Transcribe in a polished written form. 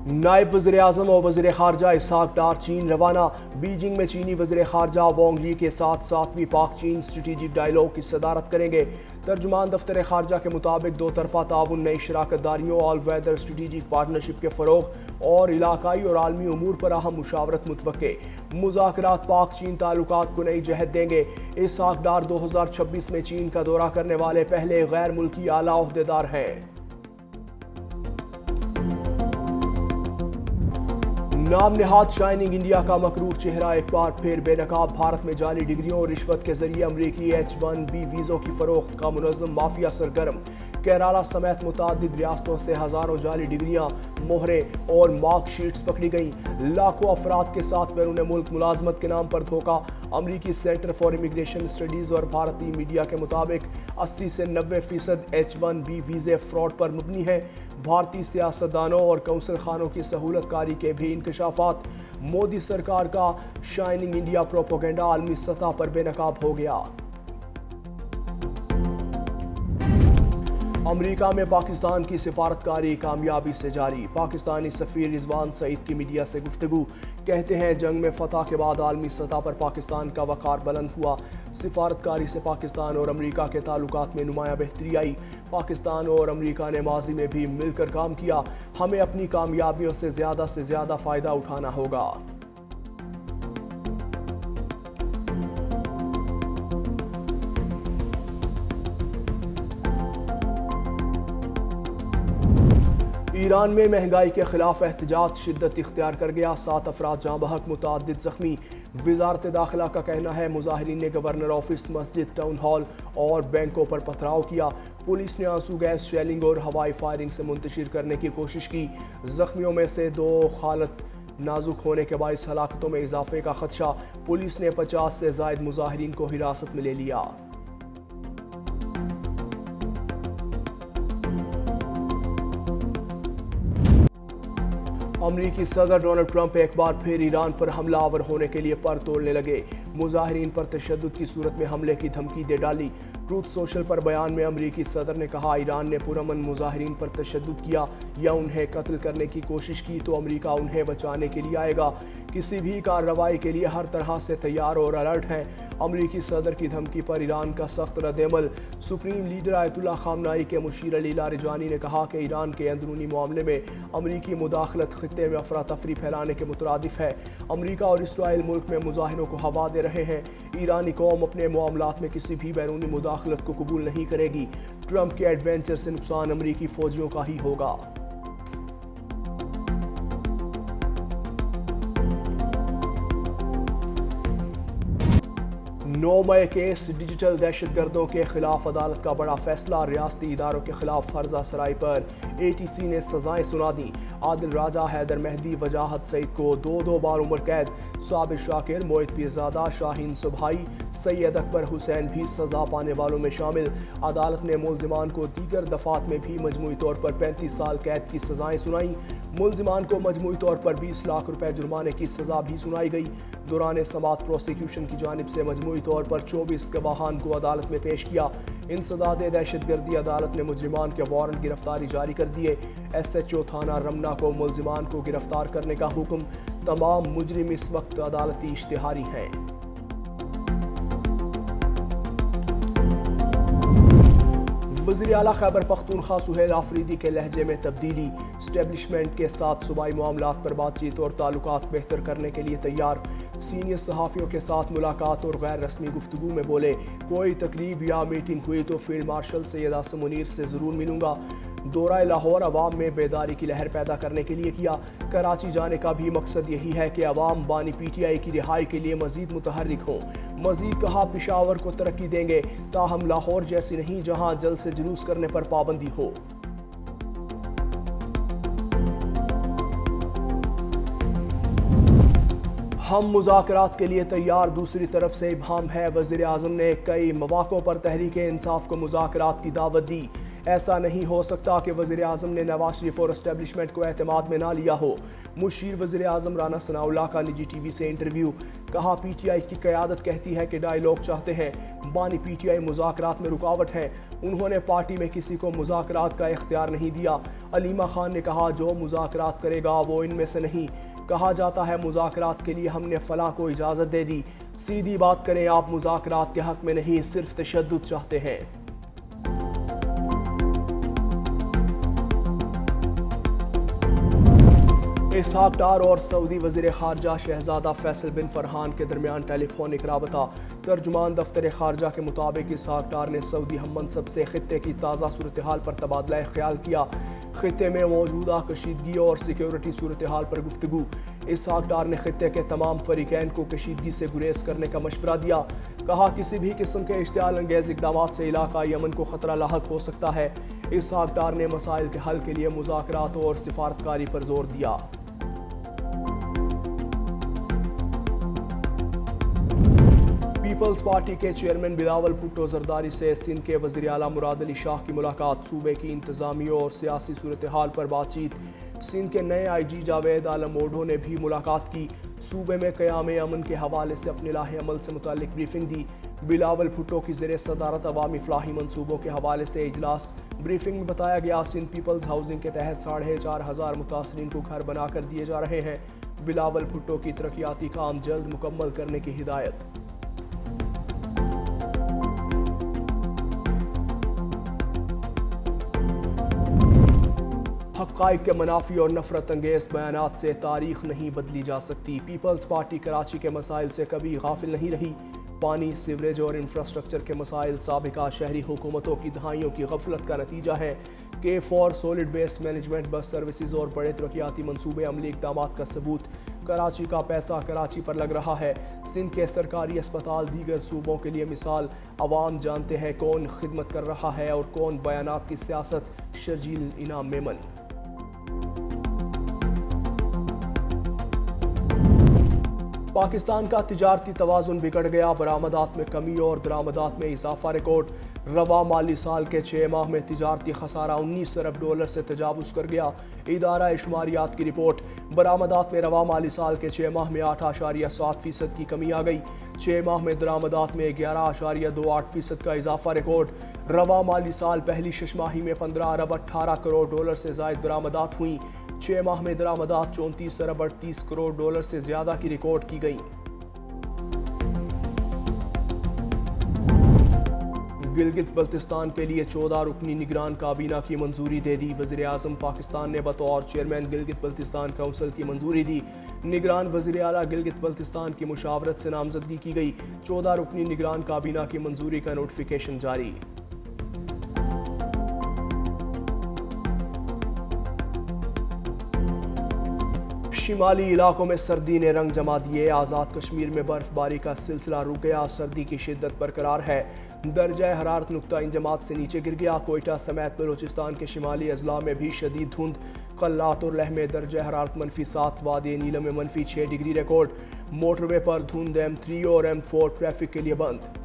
نائب وزیر اعظم اور وزیر خارجہ اسحاق ڈار چین روانہ۔ بیجنگ میں چینی وزیر خارجہ وانگ یی کے ساتھ 7ویں پاک چین اسٹریٹجک ڈائیلاگ کی صدارت کریں گے۔ ترجمان دفتر خارجہ کے مطابق دو طرفہ تعاون، نئی شراکت داریوں، آل ویدر اسٹریٹجک پارٹنرشپ کے فروغ اور علاقائی اور عالمی امور پر اہم مشاورت متوقع۔ مذاکرات پاک چین تعلقات کو نئی جہت دیں گے۔ اسحاق ڈار 2026 میں چین کا دورہ کرنے والے پہلے غیر ملکی اعلیٰ عہدیدار ہیں۔ نام نہاد شائننگ انڈیا کا مکروہ چہرہ ایک بار پھر بے نقاب۔ بھارت میں جعلی ڈگریوں اور رشوت کے ذریعے امریکی H-1B ویزوں کی فروخت کا منظم مافیا سرگرم۔ کیرالہ سمیت متعدد ریاستوں سے ہزاروں جعلی ڈگریاں، مہریں اور مارک شیٹس پکڑی گئیں۔ لاکھوں افراد کے ساتھ بیرون ملک ملازمت کے نام پر دھوکہ۔ امریکی سینٹر فار امیگریشن اسٹڈیز اور بھارتی میڈیا کے مطابق 80 سے 90% H-1B ویزے فراڈ پر مبنی ہیں۔ بھارتی سیاستدانوں اور کونسل خانوں کی سہولت کاری کے بھی انکشافات۔ مودی سرکار کا شائننگ انڈیا پروپیگنڈا عالمی سطح پر بے نقاب ہو گیا۔ امریکہ میں پاکستان کی سفارتکاری کامیابی سے جاری۔ پاکستانی سفیر رضوان سعید کی میڈیا سے گفتگو۔ کہتے ہیں جنگ میں فتح کے بعد عالمی سطح پر پاکستان کا وقار بلند ہوا۔ سفارتکاری سے پاکستان اور امریکہ کے تعلقات میں نمایاں بہتری آئی۔ پاکستان اور امریکہ نے ماضی میں بھی مل کر کام کیا۔ ہمیں اپنی کامیابیوں سے زیادہ فائدہ اٹھانا ہوگا۔ ایران میں مہنگائی کے خلاف احتجاج شدت اختیار کر گیا۔ 7 افراد جاں بحق، متعدد زخمی۔ وزارت داخلہ کا کہنا ہے مظاہرین نے گورنر آفس، مسجد، ٹاؤن ہال اور بینکوں پر پتھراؤ کیا۔ پولیس نے آنسو گیس، شیلنگ اور ہوائی فائرنگ سے منتشر کرنے کی کوشش کی۔ زخمیوں میں سے 2 حالت نازک ہونے کے باعث ہلاکتوں میں اضافے کا خدشہ۔ پولیس نے 50 سے زائد مظاہرین کو حراست میں لے لیا۔ امریکی صدر ڈونلڈ ٹرمپ ایک بار پھر ایران پر حملہ آور ہونے کے لیے پر توڑنے لگے۔ مظاہرین پر تشدد کی صورت میں حملے کی دھمکی دے ڈالی۔ ٹروتھ سوشل پر بیان میں امریکی صدر نے کہا ایران نے پرامن مظاہرین پر تشدد کیا یا انہیں قتل کرنے کی کوشش کی تو امریکہ انہیں بچانے کے لیے آئے گا۔ کسی بھی کارروائی کے لیے ہر طرح سے تیار اور الرٹ ہیں۔ امریکی صدر کی دھمکی پر ایران کا سخت رد عمل۔ سپریم لیڈر آیت اللہ خامنائی کے مشیر علی لاریجانی نے کہا کہ ایران کے اندرونی معاملے میں امریکی مداخلت خطے میں افراتفری پھیلانے کے مترادف ہے۔ امریکہ اور اسرائیل ملک میں مظاہروں کو ہوا دے رہے ہیں۔ ایرانی قوم اپنے معاملات میں کسی بھی بیرونی مداخلت کو قبول نہیں کرے گی۔ ٹرمپ کے ایڈوینچر سے نقصان امریکی فوجیوں کا ہی ہوگا۔ نو مئی کیس ڈیجیٹل دہشت گردوں کے خلاف عدالت کا بڑا فیصلہ۔ ریاستی اداروں کے خلاف فرضہ سرائی پر ATC نے سزائیں سنا دیں۔ عادل راجہ، حیدر مہدی، وجاہت سعید کو 2 بار عمر قید۔ صابر شاکر، موہت پیرزادہ، شاہین صبحائی، سید اکبر حسین بھی سزا پانے والوں میں شامل۔ عدالت نے ملزمان کو دیگر دفعات میں بھی مجموعی طور پر 35 سال قید کی سزائیں سنائیں۔ ملزمان کو مجموعی طور پر 20 لاکھ روپے جرمانے کی سزا بھی سنائی گئی۔ دوران سماعت پروسیکیوشن کی جانب سے مجموعی طور پر 24 گواہان کو عدالت میں پیش کیا۔ انسداد دہشت گردی عدالت نے مجرمان کے وارنٹ گرفتاری جاری کر دیے۔ SHO تھانہ رمنا کو ملزمان کو گرفتار کرنے کا حکم۔ تمام مجرم اس وقت عدالتی اشتہاری ہیں۔ وزیر اعلیٰ خیبر پختونخوا سہیل آفریدی کے لہجے میں تبدیلی۔ اسٹیبلشمنٹ کے ساتھ صوبائی معاملات پر بات چیت اور تعلقات بہتر کرنے کے لیے تیار۔ سینئر صحافیوں کے ساتھ ملاقات اور غیر رسمی گفتگو میں بولے کوئی تقریب یا میٹنگ ہوئی تو فیلڈ مارشل سید عاصم منیر سے ضرور ملوں گا۔ دورہ لاہور عوام میں بیداری کی لہر پیدا کرنے کے لیے کیا۔ کراچی جانے کا بھی مقصد یہی ہے کہ عوام بانی PTI کی رہائی کے لیے مزید متحرک ہوں۔ مزید کہا پشاور کو ترقی دیں گے، تاہم لاہور جیسی نہیں جہاں جلد سے جلوس کرنے پر پابندی ہو۔ ہم مذاکرات کے لیے تیار، دوسری طرف سے ابہام ہے۔ وزیر اعظم نے کئی مواقعوں پر تحریک انصاف کو مذاکرات کی دعوت دی۔ ایسا نہیں ہو سکتا کہ وزیر اعظم نے نواز شریف اور اسٹیبلشمنٹ کو اعتماد میں نہ لیا ہو۔ مشیر وزیر اعظم رانا ثناء اللہ کا نجی ٹی وی سے انٹرویو۔ کہا پی ٹی آئی کی قیادت کہتی ہے کہ ڈائیلاگ چاہتے ہیں، بانی پی ٹی آئی مذاکرات میں رکاوٹ ہے، انہوں نے پارٹی میں کسی کو مذاکرات کا اختیار نہیں دیا۔ علیمہ خان نے کہا جو مذاکرات کرے گا وہ ان میں سے نہیں۔ کہا جاتا ہے مذاکرات کے لیے ہم نے فلاں کو اجازت دے دی۔ سیدھی بات کریں، آپ مذاکرات کے حق میں نہیں، صرف تشدد چاہتے ہیں۔ اسحاق ڈار اور سعودی وزیر خارجہ شہزادہ فیصل بن فرحان کے درمیان ٹیلی فونک رابطہ۔ ترجمان دفتر خارجہ کے مطابق اسحاق ڈار نے سعودی ہم منصب سے خطے کی تازہ صورتحال پر تبادلہ خیال کیا۔ خطے میں موجودہ کشیدگی اور سیکیورٹی صورتحال پر گفتگو۔ اسحاق ڈار نے خطے کے تمام فریقین کو کشیدگی سے گریز کرنے کا مشورہ دیا۔ کہا کسی بھی قسم کے اشتعال انگیز اقدامات سے علاقائی امن کو خطرہ لاحق ہو سکتا ہے۔ اسحاق ڈار نے مسائل کے حل کے لیے مذاکرات اور سفارتکاری پر زور دیا۔ پیپلز پارٹی کے چیئرمین بلاول بھٹو زرداری سے سندھ کے وزیر اعلیٰ مراد علی شاہ کی ملاقات۔ صوبے کی انتظامی اور سیاسی صورتحال پر بات چیت۔ سندھ کے نئے آئی جی جاوید عالم اوڈھو نے بھی ملاقات کی۔ صوبے میں قیام امن کے حوالے سے اپنے لاہ عمل سے متعلق بریفنگ دی۔ بلاول بھٹو کی زیر صدارت عوامی فلاحی منصوبوں کے حوالے سے اجلاس۔ بریفنگ میں بتایا گیا سندھ پیپلز ہاؤسنگ کے تحت 4,500 متاثرین کو گھر بنا کر دیے جا رہے ہیں۔ بلاول بھٹو کی ترقیاتی کام جلد مکمل کرنے کی ہدایت۔ حقائق کے منافی اور نفرت انگیز بیانات سے تاریخ نہیں بدلی جا سکتی۔ پیپلز پارٹی کراچی کے مسائل سے کبھی غافل نہیں رہی۔ پانی، سیوریج اور انفراسٹرکچر کے مسائل سابقہ شہری حکومتوں کی دہائیوں کی غفلت کا نتیجہ ہے۔ K4 solid waste management, bus services اور بڑے ترقیاتی منصوبے عملی اقدامات کا ثبوت۔ کراچی کا پیسہ کراچی پر لگ رہا ہے۔ سندھ کے سرکاری اسپتال دیگر صوبوں کے لیے مثال۔ عوام جانتے ہیں کون خدمت کر رہا ہے اور کون بیانات کی سیاست۔ شرجیل انعام میمن۔ پاکستان کا تجارتی توازن بگڑ گیا، برآمدات میں کمی اور درآمدات میں اضافہ ریکارڈ۔ رواں مالی سال کے 6 ماہ میں تجارتی خسارہ 19 ارب ڈالر سے تجاوز کر گیا۔ ادارہ شماریات کی رپورٹ۔ برآمدات میں رواں مالی سال کے 6 ماہ میں 8.7% کی کمی آ گئی۔ 6 ماہ میں درآمدات میں 11.28% کا اضافہ ریکارڈ۔ رواں مالی سال پہلی شش ماہی میں 15 ارب 18 کروڑ ڈالر سے زائد برآمدات ہوئیں۔ 6 ماہ میں درآمدات 34 ارب 38 کروڑ ڈالر سے زیادہ کی ریکارڈ کی گئیں۔ گلگت بلتستان کے لیے 14 رکنی نگران کابینہ کی منظوری دے دی۔ وزیر اعظم پاکستان نے بطور چیئرمین گلگت بلتستان کونسل کی منظوری دی۔ نگران وزیر اعلیٰ گلگت بلتستان کی مشاورت سے نامزدگی کی گئی۔ 14 رکنی نگران کابینہ کی منظوری کا نوٹیفیکیشن جاری۔ شمالی علاقوں میں سردی نے رنگ جما دیے۔ آزاد کشمیر میں برف باری کا سلسلہ رک گیا، سردی کی شدت برقرار ہے۔ درجہ حرارت نقطہ انجماد سے نیچے گر گیا۔ کوئٹہ سمیت بلوچستان کے شمالی اضلاع میں بھی شدید دھند۔ قلات اور لہ میں درجہ حرارت -7، وادی نیلم میں -6 ڈگری ریکارڈ۔ موٹر وے پر دھند M3 اور M4 ٹریفک کے لیے بند۔